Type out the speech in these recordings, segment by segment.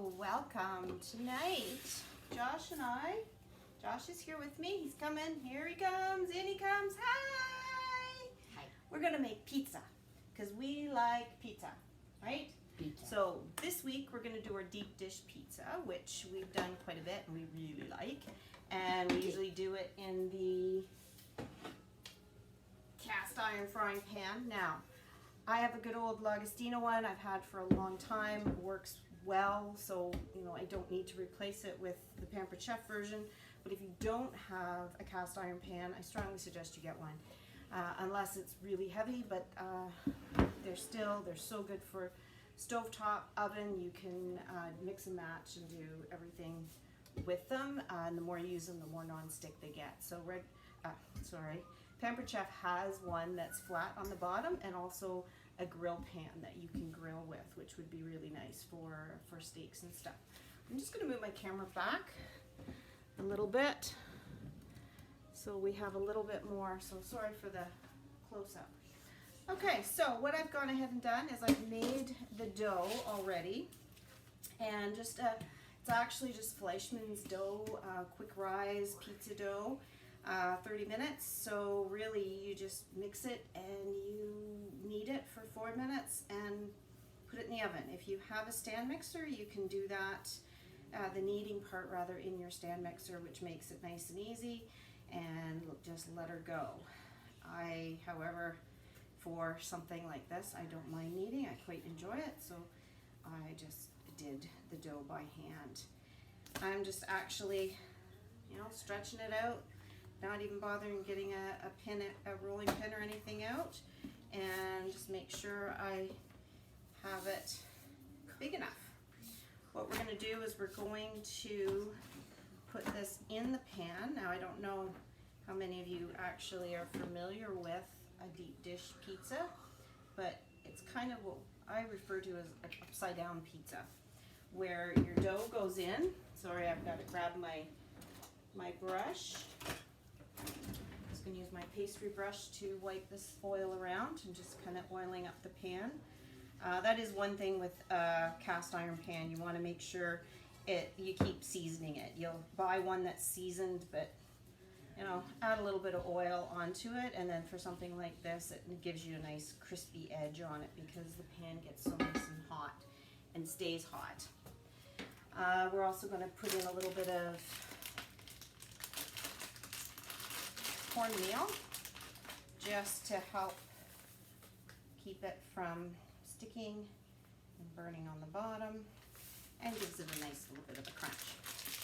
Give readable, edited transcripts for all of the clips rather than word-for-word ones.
Hello, welcome. Tonight, Josh is here with me. He's coming. Here he comes. In he comes. Hi. Hi. We're going to make pizza because we like pizza, right? Pizza. So this week we're going to do our deep dish pizza, which we've done quite a bit and we really like. And we usually do it in the cast iron frying pan. Now, I have a good old Lagostino one I've had for a long time. It works well, so I don't need to replace it with the Pampered Chef version. But if you don't have a cast iron pan, I strongly suggest you get one. Unless it's really heavy, but they're so good for stovetop oven. You can mix and match and do everything with them. And the more you use them, the more non-stick they get. So Pampered Chef has one that's flat on the bottom and also a grill pan that you can grill with, which would be really nice for steaks and stuff. I'm just going to move my camera back a little bit so we have a little bit more. So sorry for the close-up. Okay, so what I've gone ahead and done is I've made the dough already, and just it's actually just Fleischmann's dough, quick rise pizza dough. 30 minutes, so really you just mix it and you knead it for 4 minutes and put it in the oven. If you have a stand mixer, you can do that, the kneading part rather, in your stand mixer, which makes it nice and easy, and just let her go. However, for something like this, I don't mind kneading. I quite enjoy it, so I just did the dough by hand. I'm just actually, stretching it out, not even bothering getting a rolling pin or anything out, and just make sure I have it big enough. What we're going to do is we're going to put this in the pan. Now, I don't know how many of you actually are familiar with a deep dish pizza, but it's kind of what I refer to as an upside down pizza, where your dough goes in. Sorry, I've got to grab my brush. I'm going to use my pastry brush to wipe this oil around and just kind of oiling up the pan. That is one thing with a cast iron pan. You want to make sure you keep seasoning it. You'll buy one that's seasoned, but add a little bit of oil onto it, and then for something like this, it gives you a nice crispy edge on it because the pan gets so nice and hot and stays hot. We're also going to put in a little bit of cornmeal just to help keep it from sticking and burning on the bottom, and gives it a nice little bit of a crunch.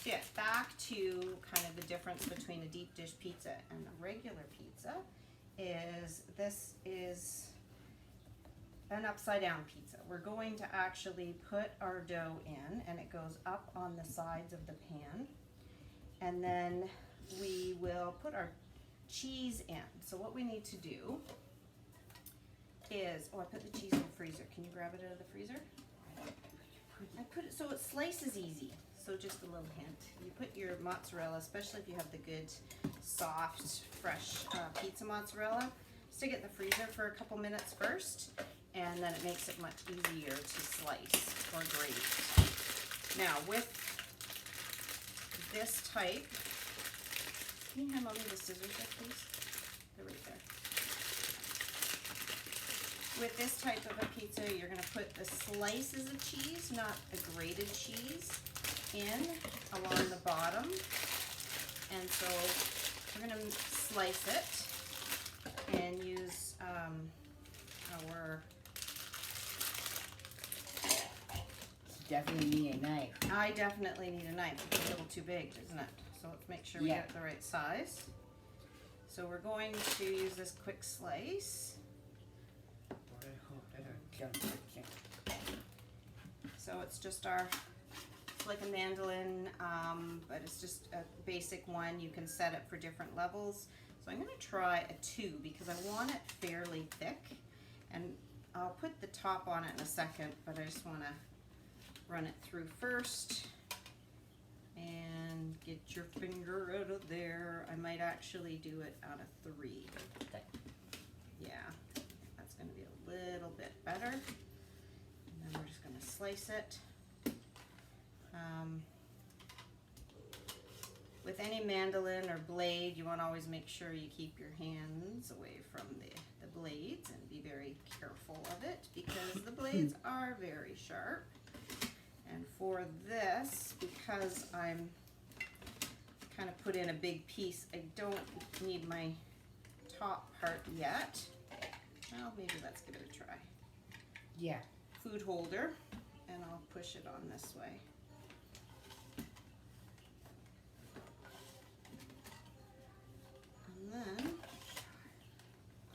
So yeah, back to kind of the difference between a deep dish pizza and a regular pizza is this is an upside down pizza. We're going to actually put our dough in, and it goes up on the sides of the pan, and then we will put our cheese in. So what we need to do is, I put the cheese in the freezer. Can you grab it out of the freezer? I put it so it slices easy. So just a little hint. You put your mozzarella, especially if you have the good, soft, fresh pizza mozzarella, stick it in the freezer for a couple minutes first, and then it makes it much easier to slice or grate. Now with this type, can you hand mommy the scissors there, please? They're right there. With this type of a pizza, you're going to put the slices of cheese, not the grated cheese, in along the bottom. And so we're going to slice it and use our... Definitely need a knife. I definitely need a knife. It's a little too big, isn't it? So let's make sure we get the right size. So we're going to use this quick slice. So it's just it's like a mandolin, but it's just a basic one. You can set it for different levels. So I'm going to try a 2 because I want it fairly thick. And I'll put the top on it in a second, but I just want to run it through first. And get your finger out of there. I might actually do it out of 3. Yeah, that's going to be a little bit better. And then we're just going to slice it With any mandolin or blade, you want to always make sure you keep your hands away from the blades and be very careful of it because the blades are very sharp. And for this, because I'm kind of put in a big piece, I don't need my top part yet. Well, maybe let's give it a try. Yeah. Food holder, and I'll push it on this way. And then,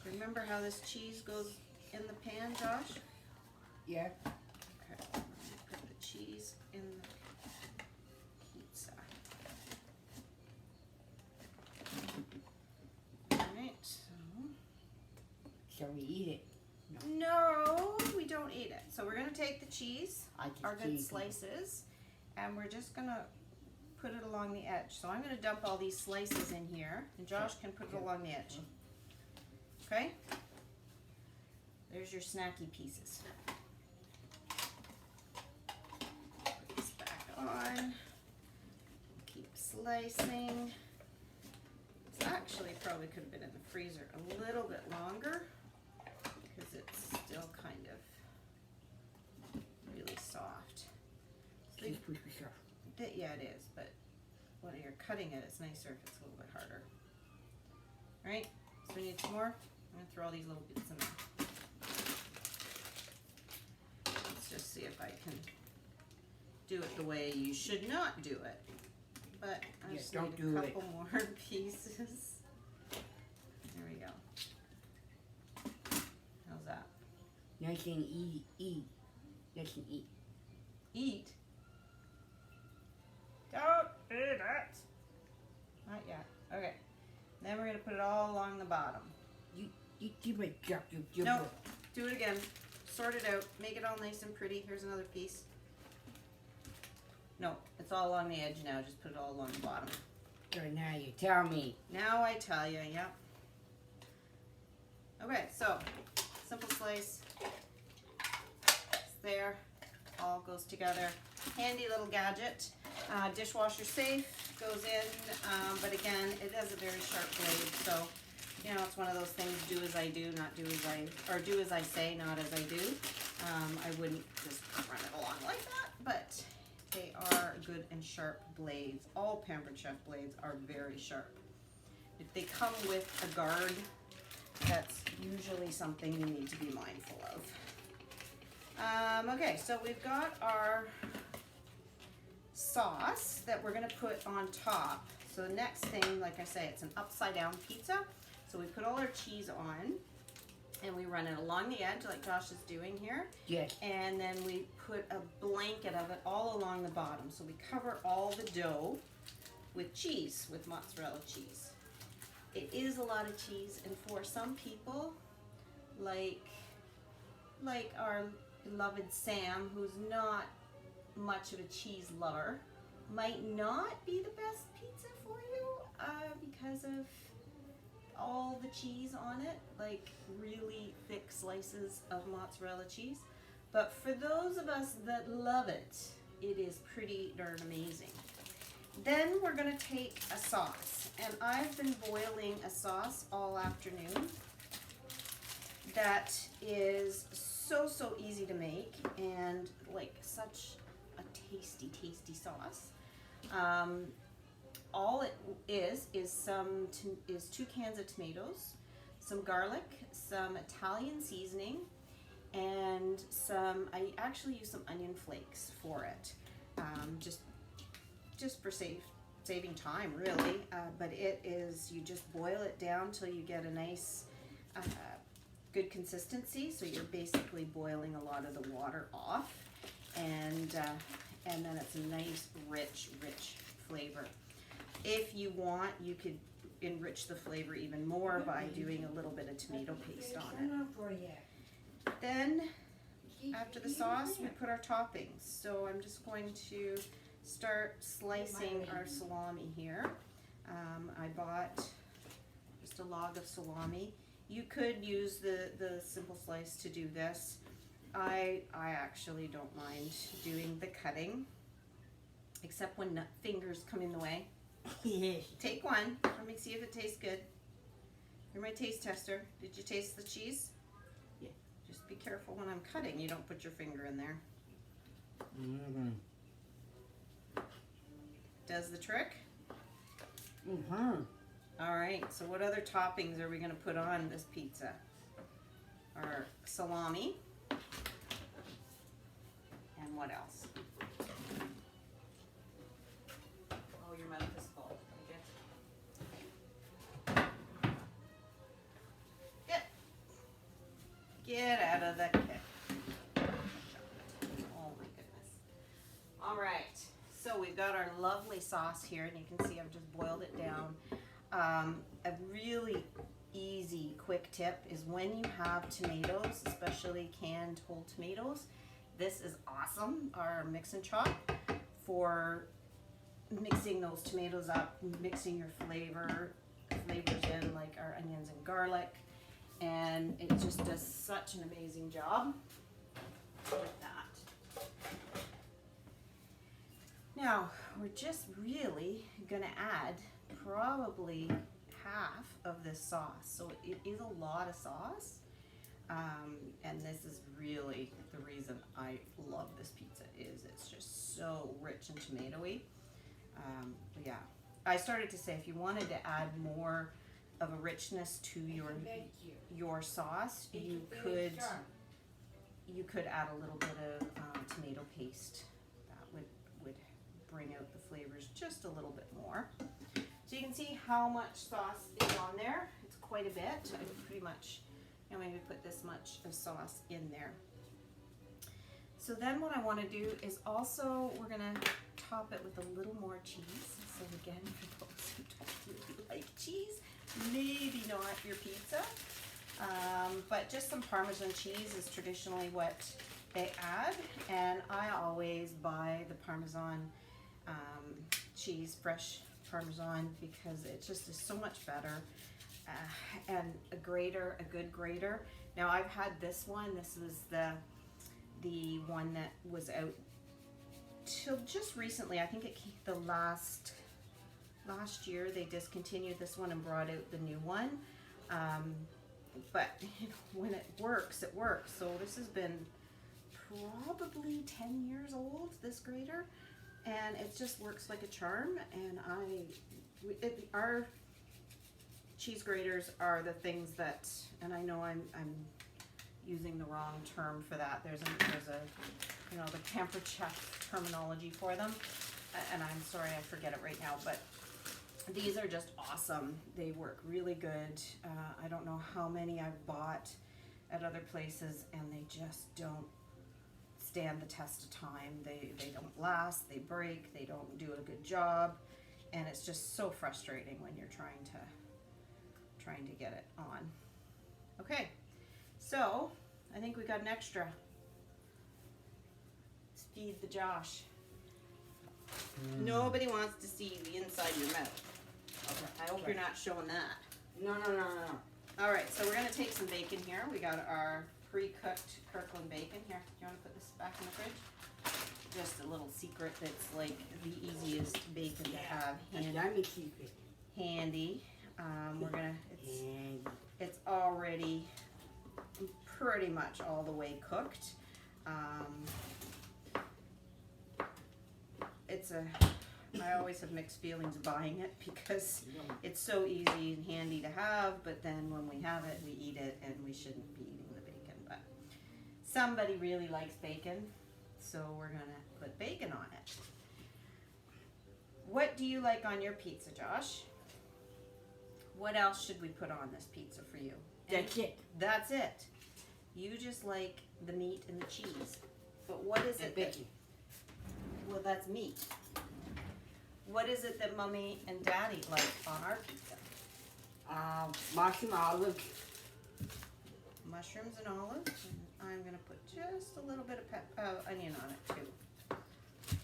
remember how this cheese goes in the pan, Josh? Yeah. Okay, I'm gonna put the cheese in the pizza. Alright, Shall we eat it? no, we don't eat it. So we're gonna take the cheese, I just our good eat it. slices, and we're just gonna put it along the edge. So I'm gonna dump all these slices in here, and Josh can put it along the edge. Okay? There's your snacky pieces. Put this back on. Keep slicing. This actually probably could have been in the freezer a little bit longer because it's still kind of really soft. So Just push yourself. yeah, it is, but when you're cutting it, it's nicer if it's a little bit harder. Right? So we need some more. I'm going to throw all these little bits in there. Let's just see if I can do it the way you should not do it. But I Yeah, just don't need do a it. couple more pieces. There we go. How's that? Nice and eat. Nice and eat. Eat? Don't do that. Not yet. Okay. Then we're going to put it all along the bottom. You might drop your No, do it again. Sort it out. Make it all nice and pretty. Here's another piece. No, it's all along the edge now. Just put it all along the bottom. So now you tell me. Now I tell you, yep. Okay, so simple slice. It's there. All goes together. Handy little gadget. Dishwasher safe. Goes in, but again, it has a very sharp blade, so you know it's one of those things. Do as I do, not do as I, or do as I say, not as I do. I wouldn't just run it along like that, but they are good and sharp blades. All Pampered Chef blades are very sharp. If they come with a guard, that's usually something you need to be mindful of. Okay, so we've got our sauce that we're going to put on top. So the next thing, like I say, it's an upside down pizza. So we put all our cheese on and we run it along the edge like Josh is doing here. Yes. And then we put a blanket of it all along the bottom. So we cover all the dough with cheese, with mozzarella cheese. It is a lot of cheese, and for some people, like our beloved Sam, who's not much of a cheese lover, might not be the best pizza for you because of all the cheese on it, like really thick slices of mozzarella cheese. But for those of us that love it, it is pretty darn amazing. Then we're going to take a sauce, and I've been boiling a sauce all afternoon that is so easy to make and like such a tasty sauce. All it is 2 cans of tomatoes, some garlic, some Italian seasoning, and I actually use some onion flakes for it, just for saving time really. But it is, you just boil it down till you get a nice good consistency. So you're basically boiling a lot of the water off, and then it's a nice rich flavor. If you want, you could enrich the flavor even more by doing a little bit of tomato paste on it. Then after the sauce, we put our toppings. So I'm just going to start slicing our salami here. I bought just a log of salami. You could use the simple slice to do this. I actually don't mind doing the cutting. except when fingers come in the way. Yes. Take one. Let me see if it tastes good. You're my taste tester. Did you taste the cheese? Yeah. Just be careful when I'm cutting. You don't put your finger in there. Mm-hmm. Does the trick? Mm-hmm. All right, so what other toppings are we gonna put on this pizza? Our salami. And what else? Oh, your mouth is full. Get out of the kit. Oh my goodness. All right, so we've got our lovely sauce here, and you can see I've just boiled it down. A really easy, quick tip is when you have tomatoes, especially canned whole tomatoes, this is awesome, our mix and chop, for mixing those tomatoes up, mixing your flavors in, like our onions and garlic, and it just does such an amazing job with that. Now, we're just really gonna add probably half of this sauce. So it is a lot of sauce. And this is really the reason I love this pizza, is it's just so rich and tomatoey. Yeah, I started to say if you wanted to add more of a richness to your sauce, you could add a little bit of tomato paste. That would bring out the flavors just a little bit more. So you can see how much sauce is on there. It's quite a bit. I pretty much, I'm going to put this much of sauce in there. So then what I want to do is also, we're going to top it with a little more cheese. So again, for those who don't really like cheese, maybe not your pizza, but just some Parmesan cheese is traditionally what they add. And I always buy the Parmesan cheese, fresh Parmesan, because it just is so much better. And a good grater. Now I've had this one. This was the one that was out till just recently. I think it came the last year they discontinued this one and brought out the new one. But you know, when it works, it works. So this has been probably 10 years old, this grater, and it just works like a charm. And our cheese graters are the things that, and I know I'm using the wrong term for that. There's a you know, the Pampered Chef terminology for them, and I'm sorry I forget it right now, but these are just awesome. They work really good. I don't know how many I've bought at other places, and they just don't stand the test of time. They don't last, they break, they don't do a good job, and it's just so frustrating when you're trying to get it on. Okay, so I think we got an extra. Let's feed the Josh. Nobody wants to see the inside of your mouth. Okay, I hope you're not showing that. No. All right, so we're gonna take some bacon here. We got our pre-cooked Kirkland bacon here. Do you want to put this back in the fridge? Just a little secret that's like the easiest bacon to have handy. We're gonna. It's already pretty much all the way cooked. I always have mixed feelings buying it because it's so easy and handy to have, but then when we have it, we eat it, and we shouldn't be eating the bacon. But somebody really likes bacon, so we're gonna put bacon on it. What do you like on your pizza, Josh? What else should we put on this pizza for you? That's it. That's it. You just like the meat and the cheese. But what is it? Bacon. Well, that's meat. What is it that Mommy and Daddy like on our pizza? Mushroom olives. Mushrooms and olives. And I'm going to put just a little bit of onion on it too.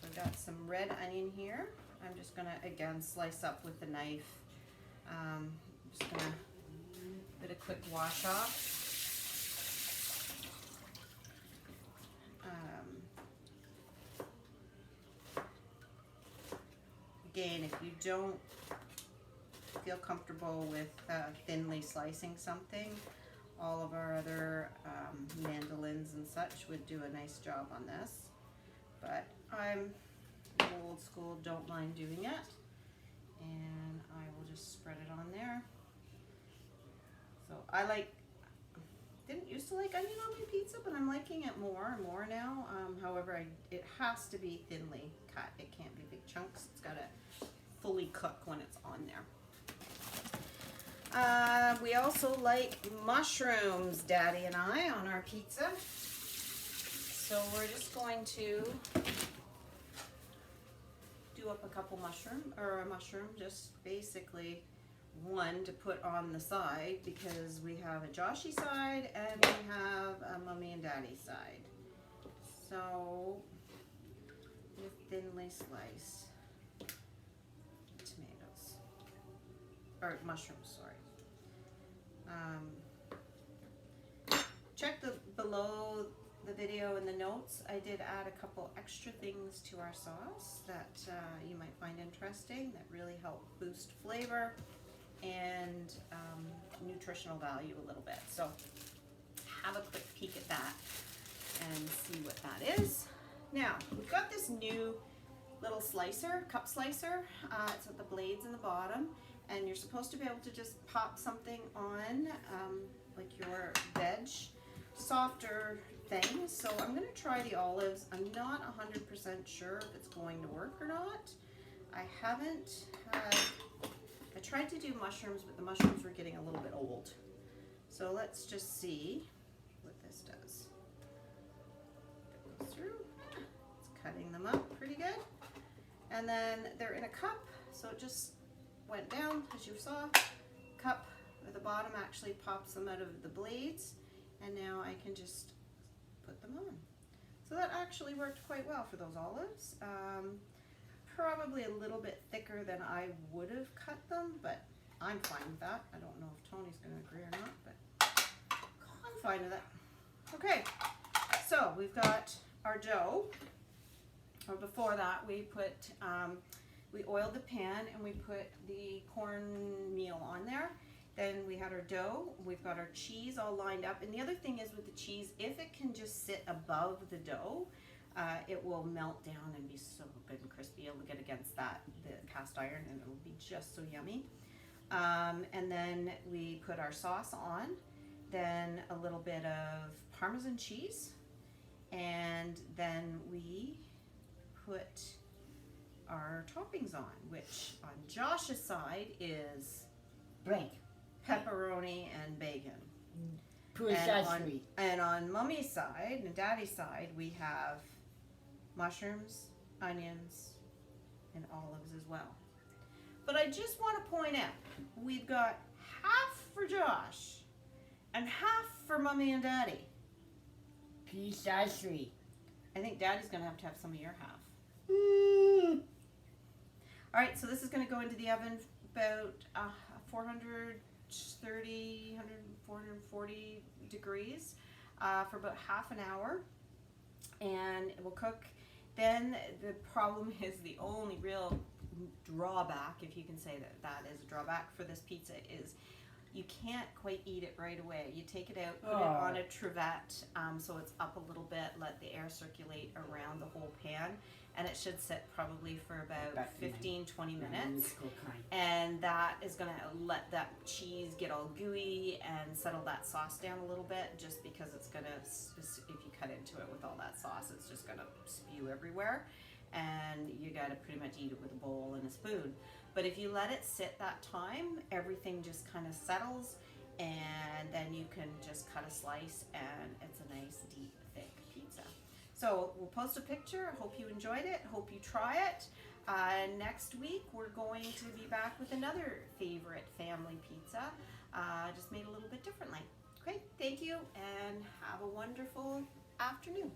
We've got some red onion here. I'm just going to, again, slice up with the knife. Just going to bit a quick wash off. again, if you don't feel comfortable with thinly slicing something, all of our other mandolins and such would do a nice job on this. But I'm old school, don't mind doing it. And I will just spread it on there. So I didn't used to like onion on my pizza, but I'm liking it more and more now. However, it has to be thinly cut. It can't be big chunks. It's got to fully cook when it's on there. We also like mushrooms, Daddy and I, on our pizza. So we're just going to do up a couple a mushroom, just basically one to put on the side because we have a Joshy side and we have a Mommy and Daddy side. So you thinly slice tomatoes, or mushrooms, sorry. Check below the video in the notes. I did add a couple extra things to our sauce that you might find interesting that really help boost flavor and nutritional value a little bit. So have a quick peek at that and see what that is. Now, we've got this new little slicer, cup slicer. It's at the blades in the bottom, and you're supposed to be able to just pop something on like your veg, softer things. So I'm going to try the olives. I'm not 100% sure if it's going to work or not. I haven't had, I tried to do mushrooms, but the mushrooms were getting a little bit old. So let's just see what this does. It goes through. It's cutting them up pretty good. And then they're in a cup, so it just went down, as you saw. Cup at the bottom actually pops them out of the blades, and now I can just put them on. So that actually worked quite well for those olives. Probably a little bit thicker than I would have cut them, but I'm fine with that. I don't know if Tony's going to agree or not, but I'm fine with it. Okay, so we've got our dough. Or before that, we put we oiled the pan and we put the cornmeal on there. Then we had our dough. We've got our cheese all lined up. And the other thing is with the cheese, if it can just sit above the dough, it will melt down and be so good and crispy. It'll get against the cast iron, and it'll be just so yummy. And then we put our sauce on, then a little bit of Parmesan cheese, and then we put our toppings on, which on Josh's side is Blank. pepperoni and bacon. Precisely. And on Mummy's side and Daddy's side, we have mushrooms, onions, and olives as well. But I just want to point out, we've got half for Josh and half for Mommy and Daddy. Precisely. I think Daddy's going to have some of your half. All right, so this is going to go into the oven about 440 degrees for about half an hour, and it will cook. Then the problem is, the only real drawback, if you can say that is a drawback for this pizza, is you can't quite eat it right away. You take it out, put it on a trivet so it's up a little bit, let the air circulate around the whole pan, and it should sit probably for about 15-20 minutes. And that is going to let that cheese get all gooey and settle that sauce down a little bit, just because it's going to, if you cut into it with all that sauce, it's just going to spew everywhere, and you got to pretty much eat it with a bowl and a spoon. But if you let it sit that time, everything just kind of settles, and then you can just cut a slice, and it's a nice, deep, thick pizza. So we'll post a picture. Hope you enjoyed it. Hope you try it. Next week, we're going to be back with another favorite family pizza, just made a little bit differently. Okay, thank you, and have a wonderful afternoon.